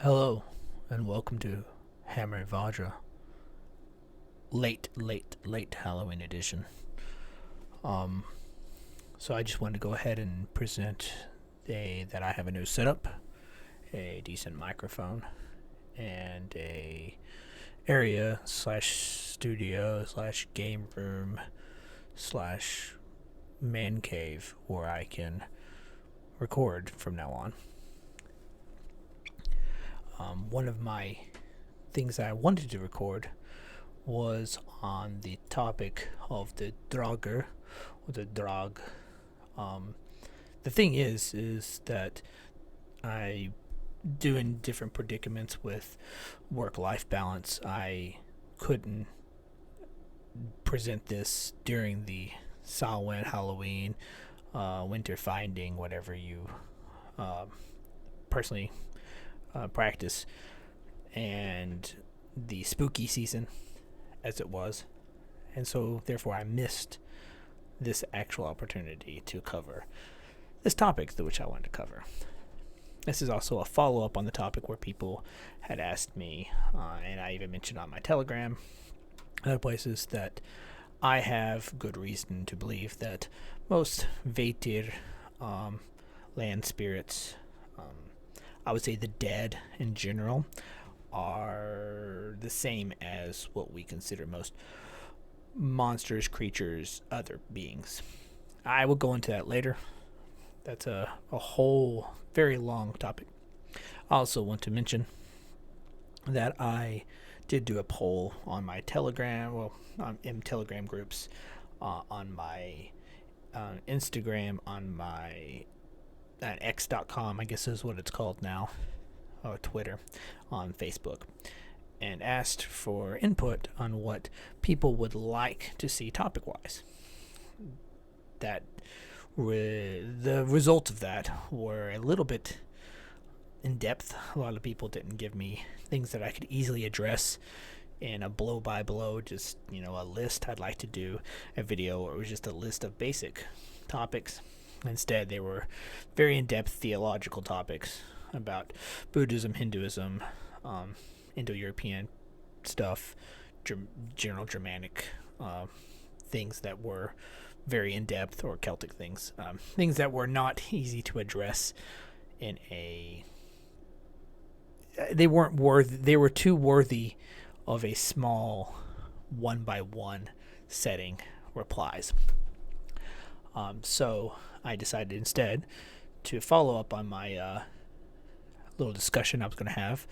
Hello, and welcome to Hammer and Vajra. Late Halloween edition. Um, so I just wanted to go ahead and present that I have a new setup, a decent microphone, and a area slash studio slash game room slash man cave where I can record from now on. One of my things I wanted to record was on the topic of the Draugr, or the Draug. The thing is that I do in different predicaments with work-life balance. I couldn't present this during the Samhain, Halloween, winter finding, whatever you personally practice, and the spooky season as it was, and so therefore I missed this actual opportunity to cover this topic which I wanted to cover. This is also a follow-up on the topic where people had asked me, and I even mentioned on my Telegram, other places, that I have good reason to believe that most Vajra land spirits, I would say the dead in general, are the same as what we consider most monsters, creatures, other beings. I will go into that later. That's a whole very long topic. I also want to mention that I did do a poll on my Telegram, in Telegram groups, on my Instagram, on my at x.com, I guess is what it's called now, or Twitter, on Facebook, and asked for input on what people would like to see topic-wise. The result of that were a little bit in depth. A lot of people didn't give me things that I could easily address in a blow-by-blow, just, a list. I'd like to do a video where it was just a list of basic topics. Instead, they were very in-depth theological topics about Buddhism, Hinduism, Indo-European stuff, general Germanic things that were very in-depth, or Celtic things, things that were not easy to address in a... They weren't worthy. They were too worthy of a small one-by-one setting replies. So I decided instead to follow up on my little discussion I was going to have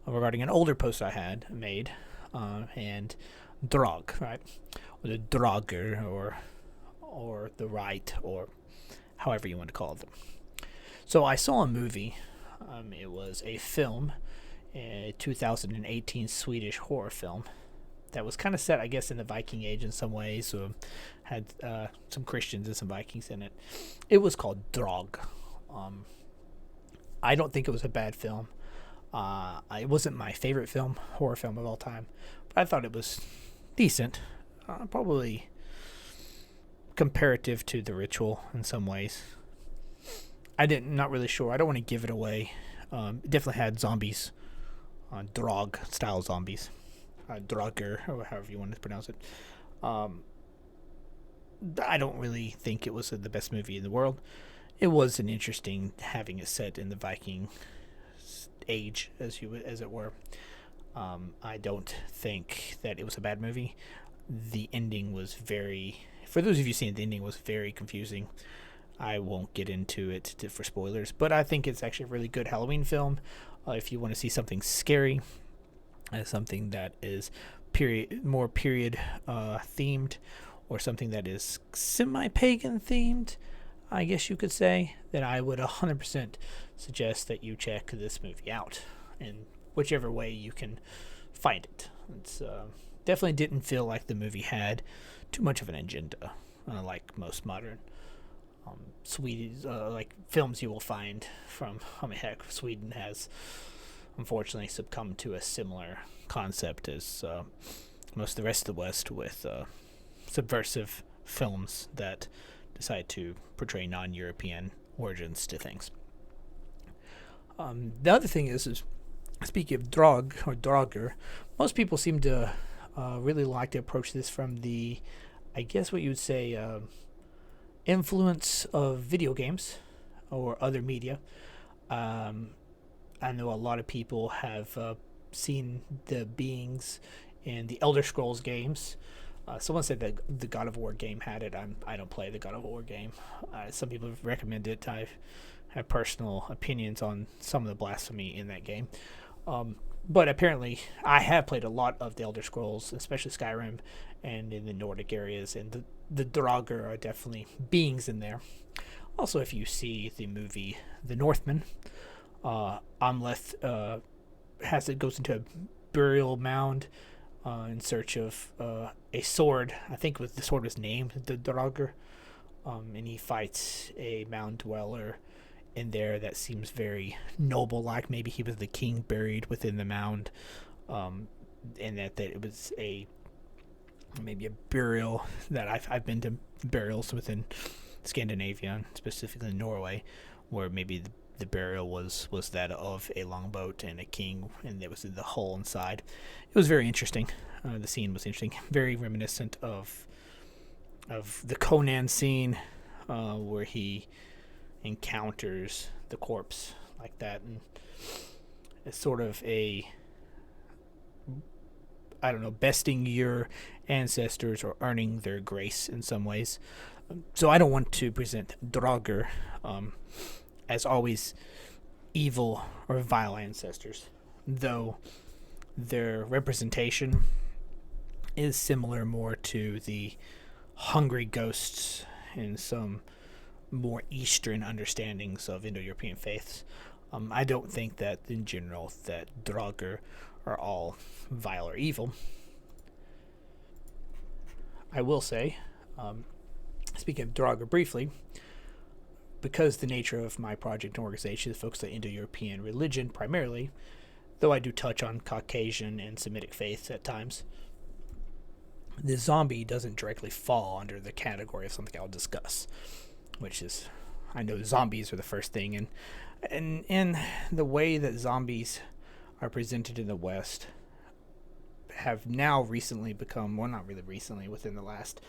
regarding an older post I had made, and Draug, right? Or the Draugr, or the right, or however you want to call them. So I saw a movie. It was a film, a 2018 Swedish horror film that was kind of set, I guess, in the Viking Age in some ways. So had some Christians and some Vikings in it. It was called Draug. I don't think it was a bad film. It wasn't my favorite horror film of all time, but I thought it was decent. Probably comparative to The Ritual in some ways. Not really sure. I don't want to give it away. It definitely had zombies, Draug style zombies. Draugr, or however you want to pronounce it. I don't really think it was the best movie in the world. It was an interesting having it set in the Viking age, as it were. I don't think that it was a bad movie. The ending was for those of you seen it, the ending was very confusing. I won't get into it for spoilers, but I think it's actually a really good Halloween film. If you want to see something scary, something that is more period themed, or something that is semi-pagan themed, I guess you could say, then I would 100% suggest that you check this movie out in whichever way you can find it. It's definitely didn't feel like the movie had too much of an agenda, like most modern Swedish like films you will find from. Heck, Sweden has unfortunately succumbed to a similar concept as most of the rest of the West, with subversive films that decide to portray non-European origins to things. The other thing is Speaking of Draug or Draugr, most people seem to really like to approach this from the, I guess what you would say, influence of video games or other media. Um, I know a lot of people have seen the beings in the Elder Scrolls games. Someone said that the God of War game had it. I don't play the God of War game. Some people have recommended it. I have personal opinions on some of the blasphemy in that game. But apparently, I have played a lot of the Elder Scrolls, especially Skyrim, and in the Nordic areas, and the Draugr are definitely beings in there. Also, if you see the movie The Northman, Amleth goes into a burial mound in search of a sword. I think the sword was named the Draugr, and he fights a mound dweller in there that seems very noble, like maybe he was the king buried within the mound, and that it was maybe a burial that I've been to burials within Scandinavia, specifically Norway, where maybe the burial was that of a longboat and a king, and it was in the hull inside. It was very interesting. The scene was interesting, very reminiscent of the Conan scene, where he encounters the corpse like that, and it's sort of besting your ancestors or earning their grace in some ways. So I don't want to present Draugr as always evil or vile ancestors, though their representation is similar more to the hungry ghosts in some more Eastern understandings of Indo-European faiths. I don't think that in general that Draugr are all vile or evil. I will say, speaking of Draugr briefly, because the nature of my project and organization is focused on Indo-European religion primarily, though I do touch on Caucasian and Semitic faiths at times, the zombie doesn't directly fall under the category of something I'll discuss, which is, I know zombies are the first thing, and the way that zombies are presented in the West have now recently become, well, not really recently, within the last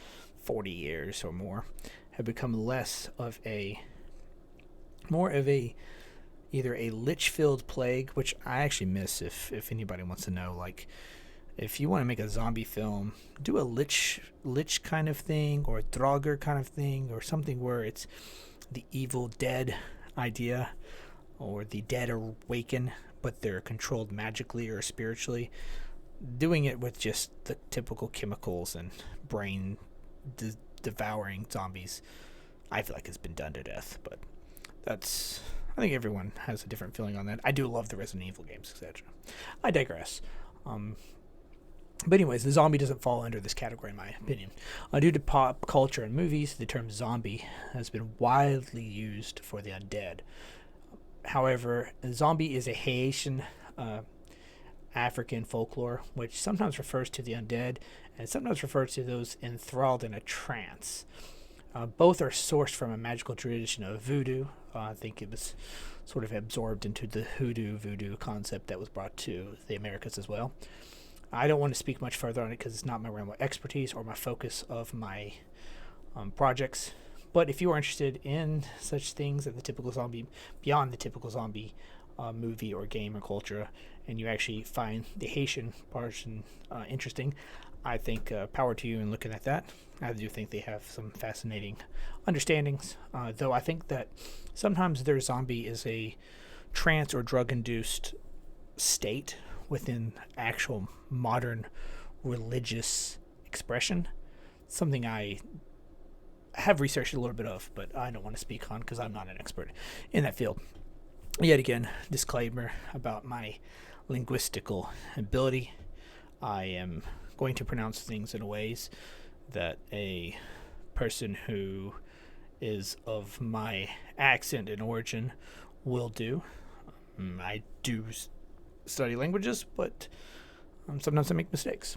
40 years or more, have become more of a either a lich-filled plague, which I actually miss if anybody wants to know, like, if you want to make a zombie film, do a lich kind of thing, or a Draugr kind of thing, or something where it's the evil dead idea, or the dead awaken, but they're controlled magically or spiritually. Doing it with just the typical chemicals and brain devouring zombies, I feel like it's been done to death, but I think everyone has a different feeling on that. I do love the Resident Evil games, etc. I digress. But anyways, the zombie doesn't fall under this category, in my opinion. Due to pop culture and movies, the term zombie has been widely used for the undead. However, a zombie is a Haitian African folklore, which sometimes refers to the undead and sometimes refers to those enthralled in a trance. Both are sourced from a magical tradition of voodoo. I think it was sort of absorbed into the voodoo concept that was brought to the Americas as well. I don't want to speak much further on it because it's not my realm of expertise or my focus of my projects. But if you are interested in such things as the typical zombie, beyond the typical zombie movie or game or culture, and you actually find the Haitian portion interesting, I think power to you in looking at that. I do think they have some fascinating understandings, though I think that sometimes their zombie is a trance or drug-induced state within actual modern religious expression. Something I have researched a little bit of, but I don't want to speak on because I'm not an expert in that field. Yet again, disclaimer about my linguistical ability. I am going to pronounce things in ways that a person who is of my accent and origin will do. I do study languages, but sometimes I make mistakes.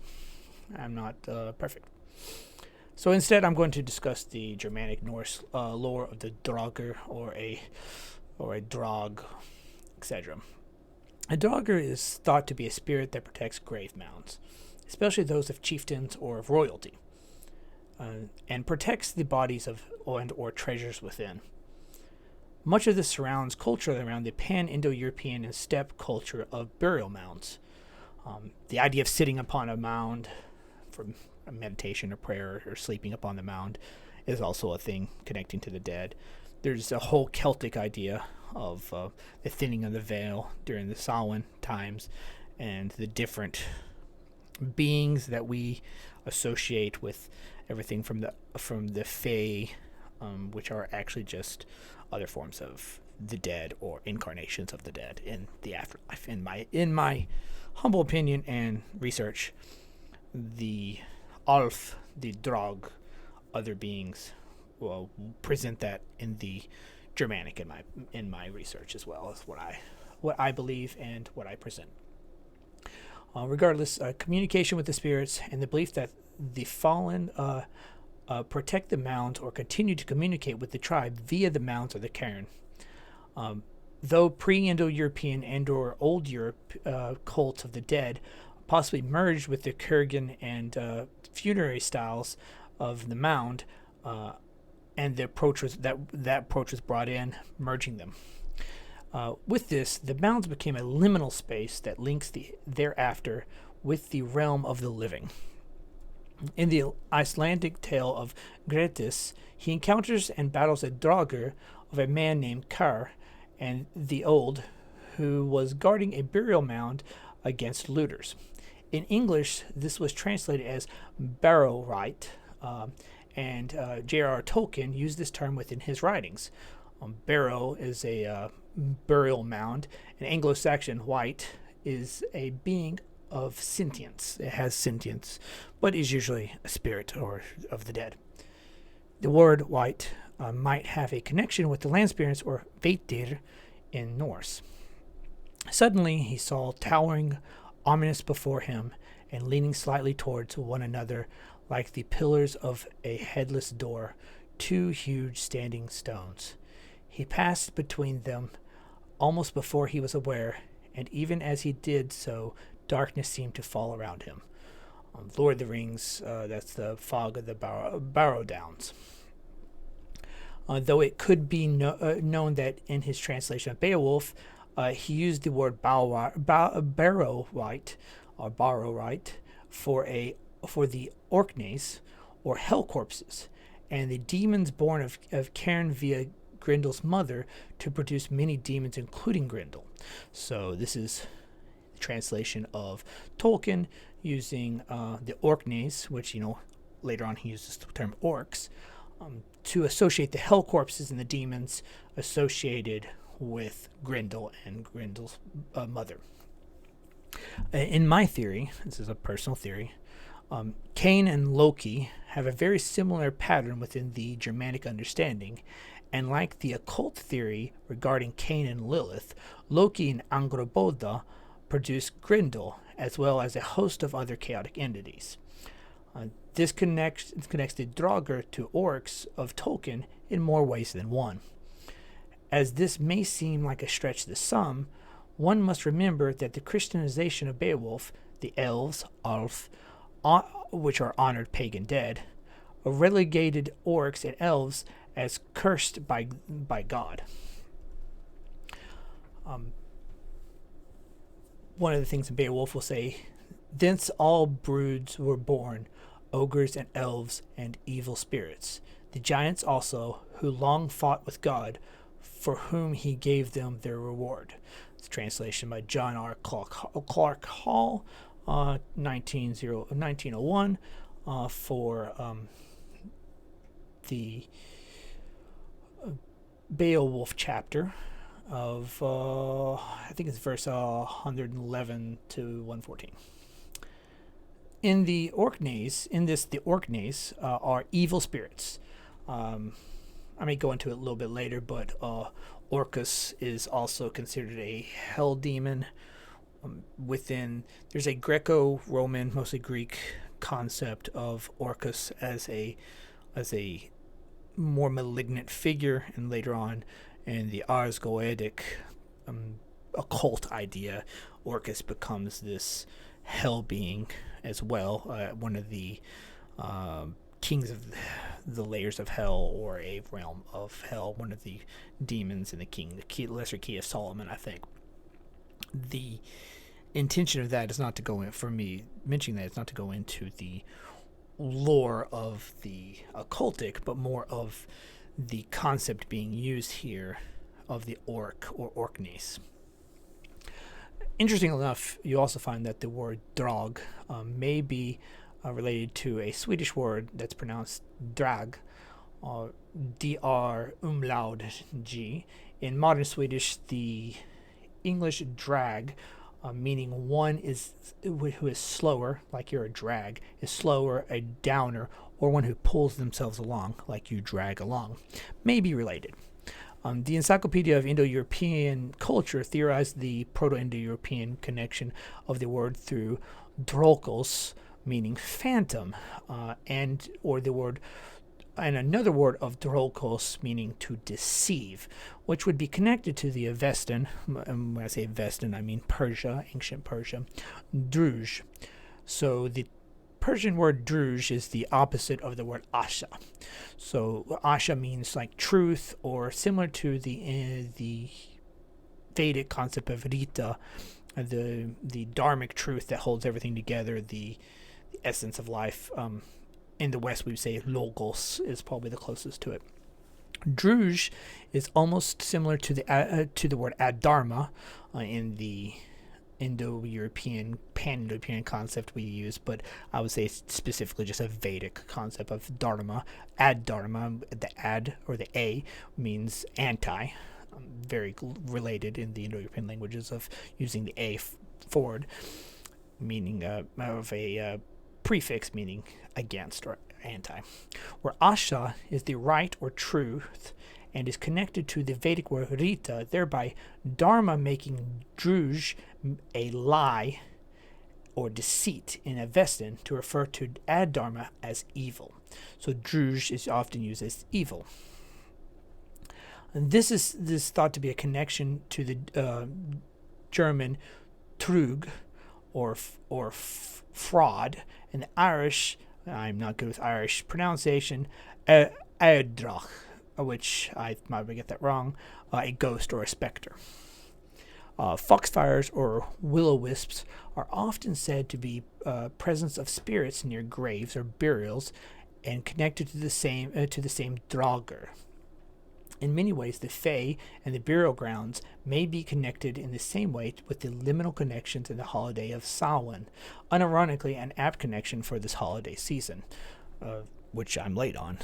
I'm not perfect. So instead, I'm going to discuss the Germanic Norse lore of the Draugr or a Draug, etc. A Draugr is thought to be a spirit that protects grave mounds, especially those of chieftains or of royalty, and protects the bodies of and or treasures within. Much of this surrounds culture around the pan-Indo-European and steppe culture of burial mounds. The idea of sitting upon a mound for a meditation or prayer or sleeping upon the mound is also a thing connecting to the dead. There's a whole Celtic idea of the thinning of the veil during the Samhain times and the different beings that we associate with everything from the Fae, which are actually just other forms of the dead or incarnations of the dead in the afterlife. In my humble opinion and research, the Alf, the Draug, other beings, will present that in the Germanic in my research as well as what I believe and what I present. Regardless, communication with the spirits and the belief that the fallen protect the mounds or continue to communicate with the tribe via the mounds or the cairn. Though pre-Indo-European and or Old Europe cults of the dead possibly merged with the Kurgan and funerary styles of the mound, and the approach was that approach was brought in, merging them. With this, the mounds became a liminal space that links the thereafter with the realm of the living. In the Icelandic tale of Grettis, he encounters and battles a Draugr of a man named Kar and the Old, who was guarding a burial mound against looters. In English, this was translated as barrow right, and J.R.R. Tolkien used this term within his writings. Barrow is a burial mound, and Anglo-Saxon white is a being of sentience. It has sentience, but is usually a spirit or of the dead. The word white might have a connection with the land spirits or Vajra in Norse. Suddenly he saw towering ominous before him and leaning slightly towards one another like the pillars of a headless door, two huge standing stones. He passed between them almost before he was aware, and even as he did so, darkness seemed to fall around him. Lord of the Rings, that's the fog of the Barrow Downs. Though it could be known that in his translation of Beowulf, he used the word barrow right or barrow right for the Orkneys or hell corpses, and the demons born of Cairn via Grendel's mother to produce many demons, including Grendel. So this is the translation of Tolkien using the Orkneys, which later on he uses the term orcs, to associate the hell corpses and the demons associated with Grendel and Grendel's mother. In my theory, this is a personal theory, Cain and Loki have a very similar pattern within the Germanic understanding, and like the occult theory regarding Cain and Lilith, Loki and Angrboda produce Grendel, as well as a host of other chaotic entities. This connects the Draugr to orcs of Tolkien in more ways than one. As this may seem like a stretch to some, one must remember that the Christianization of Beowulf, the elves, Alf, which are honored pagan dead, relegated orcs and elves as cursed by God. One of the things in Beowulf will say, "Thence all broods were born, ogres and elves and evil spirits, the giants also, who long fought with God, for whom he gave them their reward." It's a translation by John R. Clark Hall, 1901, for the Beowulf chapter of, I think it's verse 111 to 114. In the Orkneys, the Orkneys are evil spirits. I may go into it a little bit later, but Orcus is also considered a hell demon. There's a Greco-Roman, mostly Greek, concept of Orcus as a more malignant figure, and later on in the Ars Goetic occult idea, Orcus becomes this hell being as well, one of the kings of the layers of hell, or a realm of hell, one of the demons in the king, lesser key of Solomon, I think. The intention of that is not to go in, for me mentioning that, it's not to go into the lore of the occultic, but more of the concept being used here of the orc or Orkneys. Interesting enough, you also find that the word Draug may be related to a Swedish word that's pronounced Draug, dr umlaut g. In modern Swedish, the English drag, meaning one is who is slower, like you're a drag, is slower, a downer, or one who pulls themselves along, like you drag along, may be related. The Encyclopedia of Indo-European Culture theorized the Proto-Indo-European connection of the word through drokos, meaning phantom, and another word of drokos, meaning to deceive, which would be connected to the Avestan. And when I say Avestan, I mean Persia, ancient Persia, Draug. So the Persian word Draug is the opposite of the word Asha. So Asha means like truth, or similar to the Vedic concept of Rita, the dharmic truth that holds everything together, the essence of life. In the West, we would say logos is probably the closest to it. Draug is almost similar to the word adharma in the Indo-European, pan-Indo-European concept we use, but I would say it's specifically just a Vedic concept of dharma. Adharma, the ad or the a means anti, very related in the Indo-European languages of using the a forward, meaning of a prefix meaning against or anti. Where Asha is the right or truth, and is connected to the Vedic word Rita, thereby Dharma making Draug a lie or deceit in Avestan to refer to Adharma as evil. So Draug is often used as evil. And this is thought to be a connection to the German Trug or fraud, and the Irish, I'm not good with Irish pronunciation, Draug, which I might get that wrong, a ghost or a specter. Foxfires or will-o-wisps are often said to be presence of spirits near graves or burials, and connected to the same Draugr. In many ways, the Fae and the burial grounds may be connected in the same way with the liminal connections in the holiday of Samhain, unironically an apt connection for this holiday season, which I'm late on.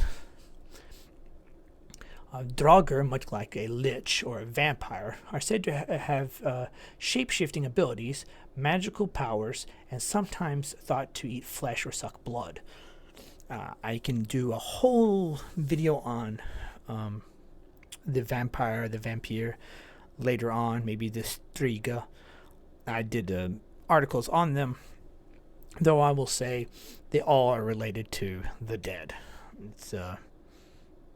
Draugr, much like a lich or a vampire, are said to have shape-shifting abilities, magical powers, and sometimes thought to eat flesh or suck blood. I can do a whole video on the vampire later on, maybe the Striga. I did articles on them, though I will say they all are related to the dead. It's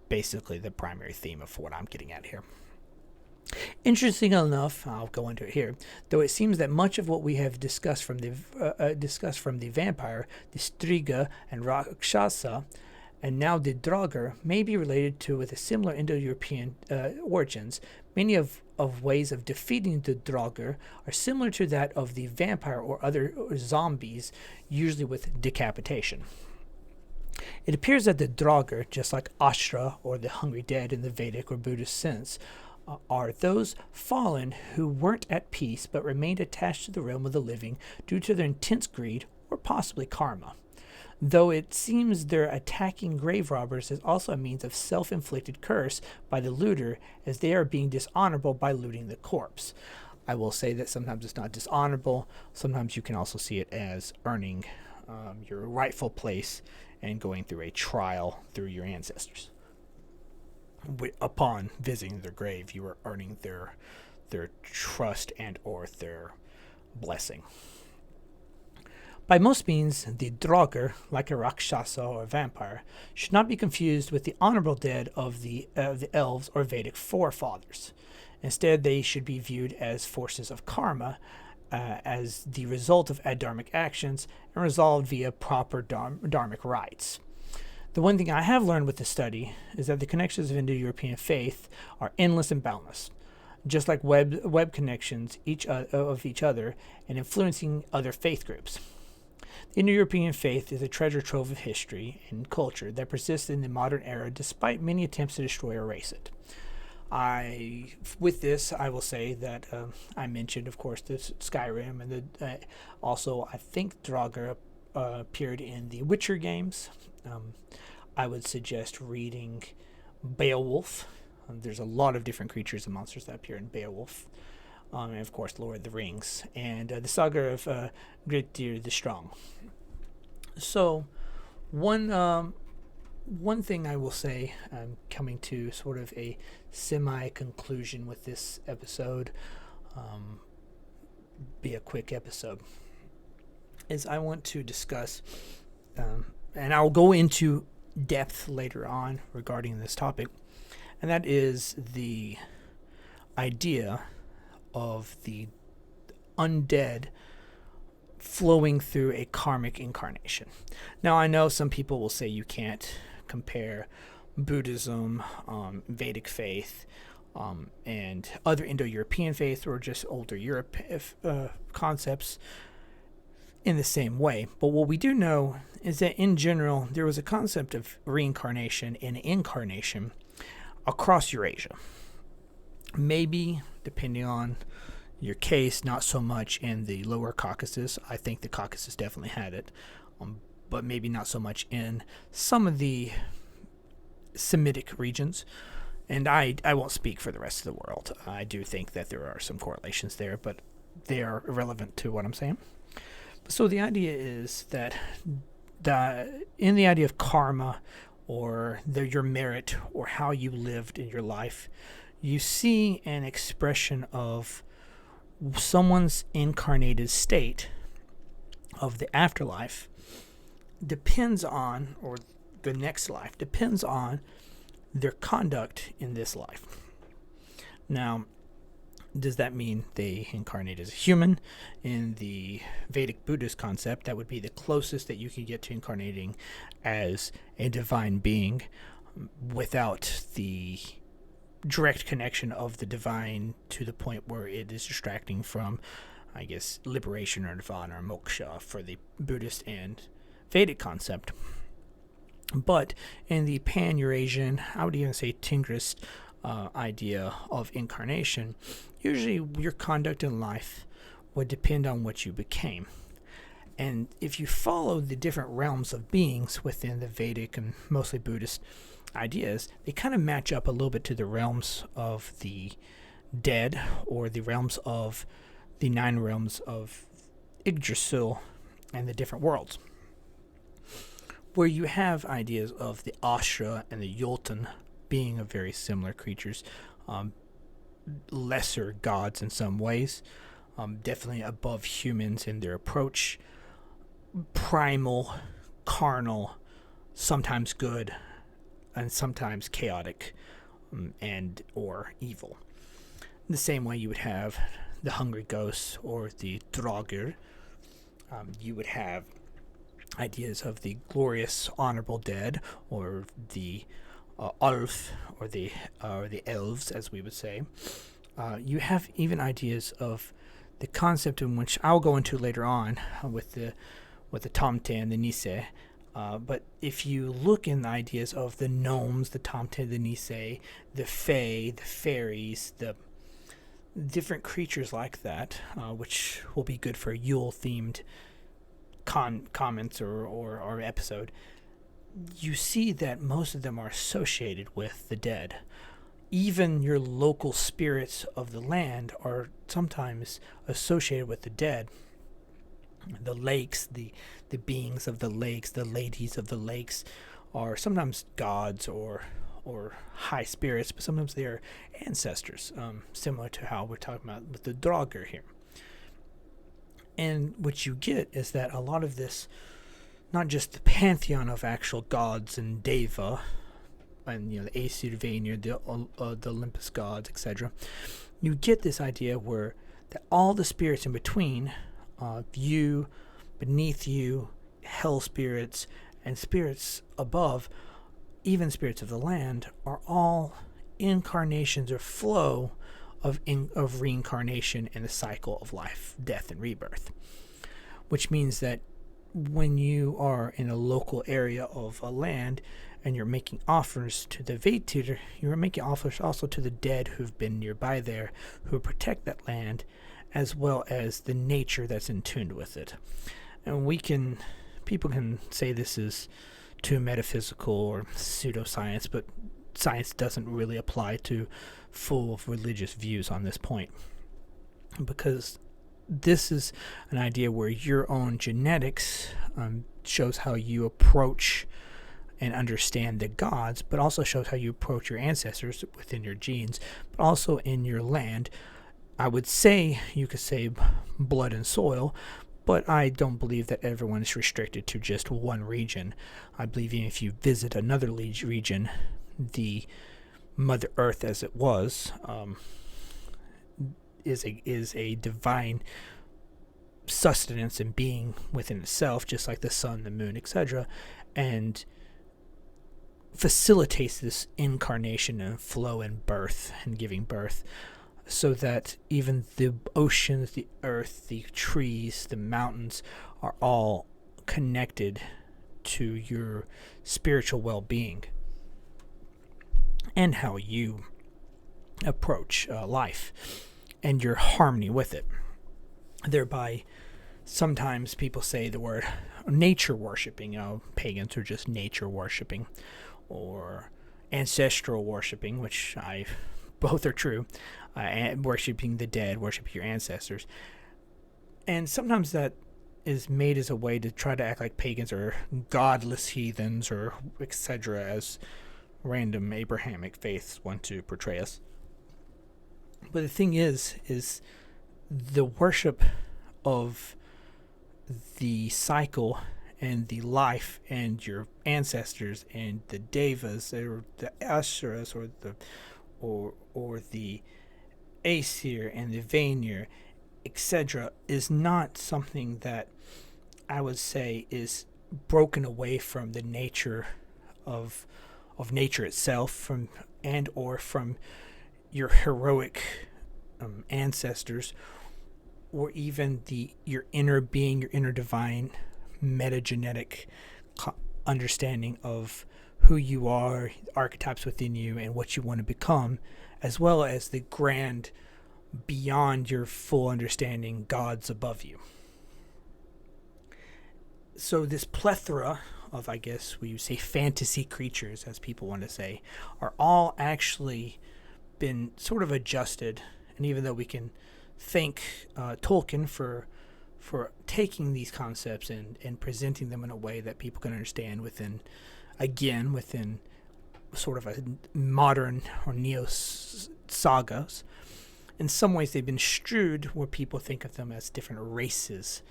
basically the primary theme of what I'm getting at here. Interesting enough, I'll go into it here, though it seems that much of what we have discussed from the vampire, the Striga and Rakshasa, and now the Draugr, may be related to with a similar Indo-European origins. Many of ways of defeating the Draugr are similar to that of the vampire or other zombies, usually with decapitation. It appears that the Draugr, just like Ashra or the hungry dead in the Vedic or Buddhist sense, are those fallen who weren't at peace but remained attached to the realm of the living due to their intense greed or possibly karma. Though it seems their attacking grave robbers is also a means of self-inflicted curse by the looter, as they are being dishonorable by looting the corpse. I will say that sometimes it's not dishonorable. Sometimes you can also see it as earning your rightful place and going through a trial through your ancestors. Upon visiting their grave, you are earning their trust and or their blessing. By most means, the Draugr, like a Rakshasa or a vampire, should not be confused with the honorable dead of the elves or Vedic forefathers. Instead, they should be viewed as forces of karma, as the result of adharmic actions and resolved via proper dharmic rites. The one thing I have learned with the study is that the connections of Indo-European faith are endless and boundless, just like web connections of each other and influencing other faith groups. The Indo-European faith is a treasure trove of history and culture that persists in the modern era despite many attempts to destroy or erase it. With this, I will say that I mentioned, of course, this Skyrim, and also I think Draugr appeared in the Witcher games. I would suggest reading Beowulf. There's a lot of different creatures and monsters that appear in Beowulf. And of course, Lord of the Rings, and the saga of Grettir the Strong. So, one thing I will say, I'm coming to sort of a semi-conclusion with this episode, be a quick episode, is I want to discuss, and I'll go into depth later on regarding this topic, and that is the idea of the undead flowing through a karmic incarnation. Now, I know some people will say you can't compare Buddhism, Vedic faith, and other Indo-European faith or just older Europe concepts in the same way. But what we do know is that in general, there was a concept of reincarnation and incarnation across Eurasia. Maybe, depending on your case, not so much in the lower Caucasus. I think the Caucasus definitely had it, but maybe not so much in some of the Semitic regions. And I won't speak for the rest of the world. I do think that there are some correlations there, but they are irrelevant to what I'm saying. So the idea is that in the idea of karma, or your merit, or how you lived in your life, you see an expression of someone's incarnated state of the afterlife depends on, or the next life depends on, their conduct in this life. Now, does that mean they incarnate as a human? In the Vedic Buddhist concept, that would be the closest that you can get to incarnating as a divine being without the direct connection of the divine to the point where it is distracting from, I guess, liberation or nirvana or moksha for the Buddhist and Vedic concept. But in the pan-Eurasian, I would even say Tingrist idea of incarnation, usually your conduct in life would depend on what you became. And if you follow the different realms of beings within the Vedic and mostly Buddhist ideas, they kind of match up a little bit to the realms of the dead, or the realms of the 9 realms of Yggdrasil and the different worlds, where you have ideas of the Ashra and the Jotun being very similar creatures, lesser gods in some ways, definitely above humans in their approach, primal, carnal, sometimes good, and sometimes chaotic, and or evil. The same way you would have the hungry ghosts or the Draugr. You would have ideas of the glorious, honorable dead, or the Ulf, or the elves, as we would say. You have even ideas of the concept in which I'll go into later on with the Tomte and the Nisse. But if you look in the ideas of the gnomes, the Tomte, the Nisse, the Fae, the fairies, the different creatures like that, which will be good for a Yule-themed comments or episode, you see that most of them are associated with the dead. Even your local spirits of the land are sometimes associated with the dead. The lakes, the beings of the lakes, the ladies of the lakes are sometimes gods or high spirits, but sometimes they are ancestors, similar to how we're talking about with the Draugr here. And what you get is that a lot of this, not just the pantheon of actual gods and deva, and the Aesir, Vanir, the Olympus gods, etc. You get this idea where that all the spirits in between, you, beneath you, hell spirits, and spirits above, even spirits of the land, are all incarnations or flow of reincarnation and the cycle of life, death, and rebirth. Which means that when you are in a local area of a land and you're making offers to the Vetur, you're making offers also to the dead who've been nearby there, who protect that land, as well as the nature that's in tune with it. And people can say this is too metaphysical or pseudoscience, but science doesn't really apply to full religious views on this point, because this is an idea where your own genetics shows how you approach and understand the gods, but also shows how you approach your ancestors within your genes, but also in your land. I would say, you could say blood and soil, but I don't believe that everyone is restricted to just one region. I believe even if you visit another region, the Mother Earth, as it was, is a divine sustenance and being within itself, just like the sun, the moon, etc., and facilitates this incarnation and flow and birth and giving birth, so that even the oceans, the earth, the trees, the mountains are all connected to your spiritual well-being and how you approach life and your harmony with it. Thereby, sometimes people say the word nature worshipping. Pagans are just nature worshipping, or ancestral worshipping, which both are true. Worshipping the dead, worshipping your ancestors. And sometimes that is made as a way to try to act like pagans are godless heathens, or etc., as random Abrahamic faiths want to portray us. But the thing is the worship of the cycle and the life and your ancestors and the devas, or the asuras, or the Aesir and the Vanir, etc., is not something that I would say is broken away from the nature of nature itself, from your heroic ancestors, or even your inner being, your inner divine metagenetic understanding of who you are, archetypes within you, and what you want to become, as well as the grand, beyond your full understanding, gods above you. So this plethora of, I guess we would say, fantasy creatures, as people want to say, are all actually been sort of adjusted. And even though we can thank Tolkien for taking these concepts and presenting them in a way that people can understand within sort of a modern or neo-sagas, in some ways they've been strewed where people think of them as different races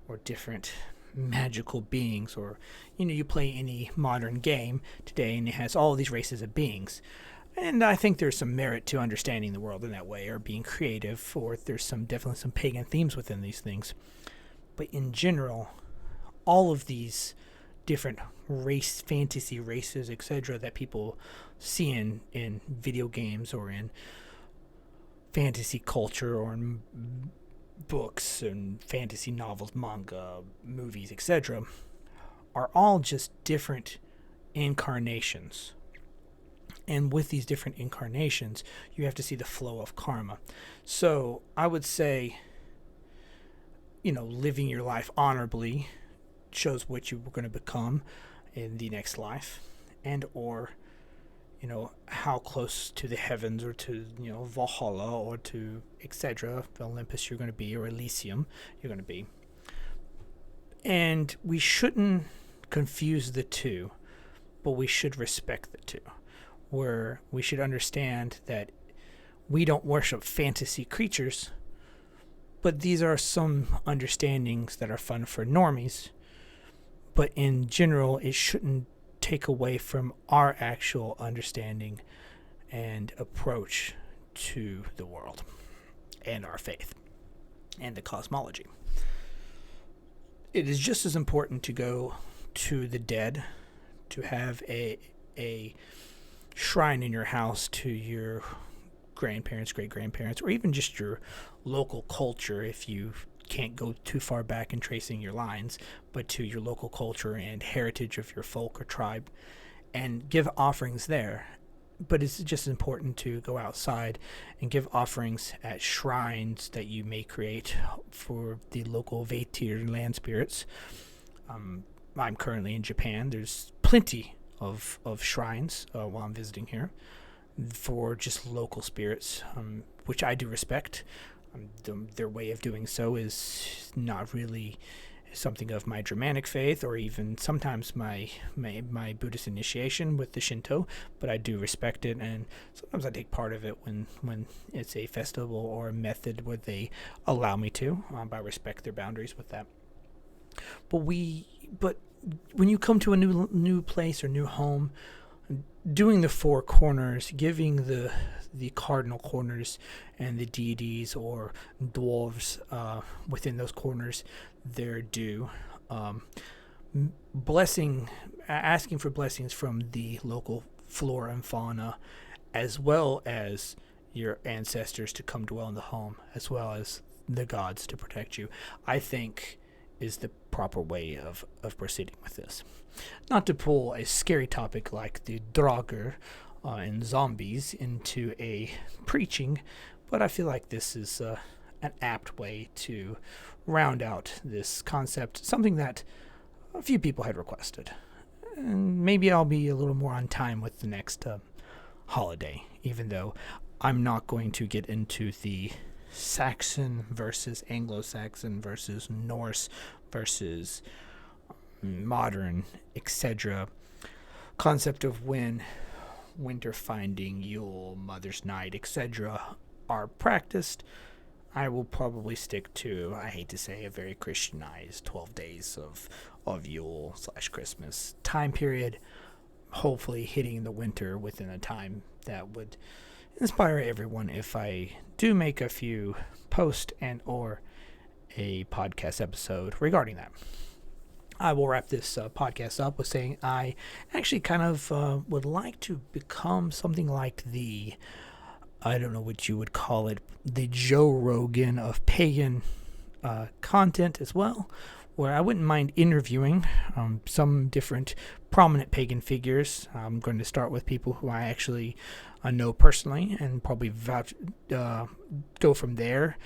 or different magical beings, or you play any modern game today and it has all of these races of beings. And I think there's some merit to understanding the world in that way, or being creative, or there's definitely some pagan themes within these things. But in general, all of these different fantasy races, etc., that people see in video games or in fantasy culture or in books and fantasy novels, manga, movies, etc., are all just different incarnations. And with these different incarnations, you have to see the flow of karma. So I would say, living your life honorably shows what you were going to become in the next life, and or how close to the heavens, or to Valhalla, or to etc., Olympus you're going to be, or Elysium you're going to be. And we shouldn't confuse the two, but we should respect the two, where we should understand that we don't worship fantasy creatures, but these are some understandings that are fun for normies. But in general, it shouldn't take away from our actual understanding and approach to the world and our faith and the cosmology. It is just as important to go to the dead, to have a shrine in your house to your grandparents, great-grandparents, or even just your local culture if you can't go too far back in tracing your lines, but to your local culture and heritage of your folk or tribe, and give offerings there. But it's just important to go outside and give offerings at shrines that you may create for the local Vajra land spirits. I'm currently in Japan. There's plenty of shrines while I'm visiting here for just local spirits, which I do respect. Their way of doing so is not really something of my Germanic faith, or even sometimes my Buddhist initiation with the Shinto, but I do respect it, and sometimes I take part of it when it's a festival or a method where they allow me to. I respect their boundaries with that. But when you come to a new place or new home, doing the four corners, giving the cardinal corners and the deities or dwarves within those corners their due, asking for blessings from the local flora and fauna, as well as your ancestors to come dwell in the home, as well as the gods to protect you, I think is the proper way of proceeding with this. Not to pull a scary topic like the Draugr and zombies into a preaching, but I feel like this is an apt way to round out this concept, something that a few people had requested. And maybe I'll be a little more on time with the next holiday, even though I'm not going to get into the Saxon versus Anglo-Saxon versus Norse versus modern, etc. concept of when winter finding, Yule, Mother's Night, etc. are practiced. I will probably stick to, I hate to say, a very Christianized 12 days of Yule/Christmas time period, hopefully hitting the winter within a time that would inspire everyone if I do make a few posts and or a podcast episode regarding that. I will wrap this podcast up with saying I actually kind of would like to become something like the, I don't know what you would call it, the Joe Rogan of pagan content as well, where I wouldn't mind interviewing some different prominent pagan figures. I'm going to start with people who I actually know personally, and probably go from there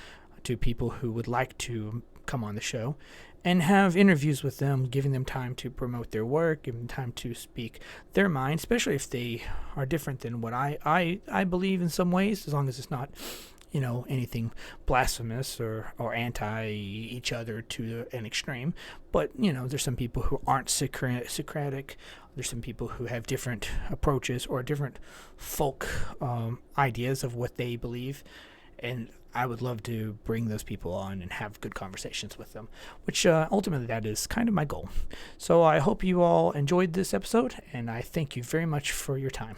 to people who would like to come on the show and have interviews with them, giving them time to promote their work, giving them time to speak their mind, especially if they are different than what I believe in some ways, as long as it's not, anything blasphemous or anti each other to an extreme. But, there's some people who aren't Socratic. There's some people who have different approaches or different folk ideas of what they believe. And I would love to bring those people on and have good conversations with them, which ultimately that is kind of my goal. So I hope you all enjoyed this episode, and I thank you very much for your time.